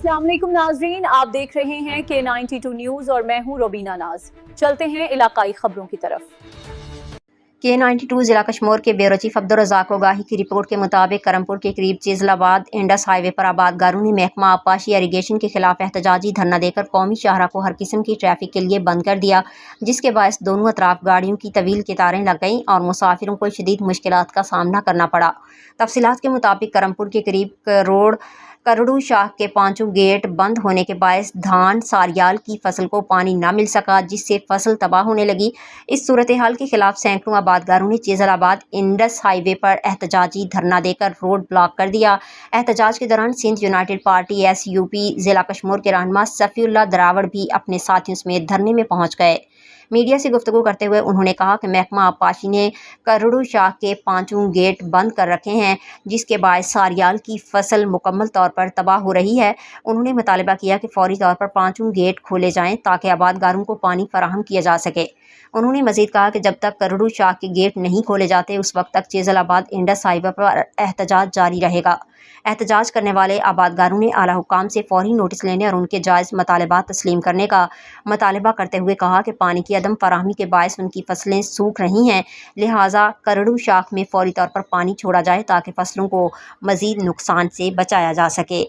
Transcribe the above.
अस्सलाम वालेकुम नाजरीन, आप देख रहे हैं K92 न्यूज़ और मैं हूं रोबीना नाज। चलते हैं इलाकाई खबरों की तरफ। K92 जिला कश्मीर के ब्यूरो चीफ अब्दुल रज़ाक वगाही की रिपोर्ट के मुताबिक करमपुर के करीब चीजलाबाद इंडस हाईवे पर आबादगारों ने महकमा आबपाशी इरीगेशन के खिलाफ एहतजाजी धरना देकर कौमी शाहरा को हर किस्म की ट्रैफिक के लिए बंद कर दिया, जिसके बायस दोनों अतराफ गाड़ियों की तवील कतारें लग गईं और मुसाफिरों को शदीद मुश्किलात का सामना करना पड़ा। तफसीलात के मुताबिक करमपुर के करीब रोड करड़ू शाह के पांचों गेट बंद होने के बायस धान सारियाल की फसल को पानी न मिल सका, जिससे फसल तबाह होने लगी। इस सूरत हाल के खिलाफ सैकड़ों आबादगारों ने चीजलाबाद इंडस हाईवे पर एहतजाजी धरना देकर रोड ब्लॉक कर दिया। एहतजाज के दौरान सिंध यूनाइटेड पार्टी SUP जिला कश्मीर के रहनुमा सफ़ीउल्लाह दरावड़ भी अपने साथियों समेत धरने में पहुंच गए। मीडिया से गुफ्तगू करते हुए उन्होंने कहा कि महकमा आबपाशी ने करड़ू शाह के पांचों गेट बंद कर रखे हैं, जिसके बायस सारियाल की फसल मुकम्मल तौर पर तबाह हो रही है। उन्होंने मुतालबा किया कि फौरी तौर पर पांचों गेट खोले जाएं ताकि आबादगारों को पानी फराहम किया जा सके। उन्होंने मजीद कहा कि जब तक करड़ू शाह के गेट नहीं खोले जाते उस वक्त तक चीजलाबाद इंडस हाईवे पर एहतजाज जारी रहेगा। एहतजाज करने वाले आबादगारों ने आला हुकाम से फौरी नोटिस लेने और उनके जायज़ मतलाबात तस्लीम करने का मुतालबा करते हुए कहा कि पानी की अदम फराहमी के बायस उनकी फसलें सूख रही हैं, लिहाजा करड़ू शाख में फौरी तौर पर पानी छोड़ा जाए ताकि फसलों को मज़ीद नुकसान से बचाया जा सके।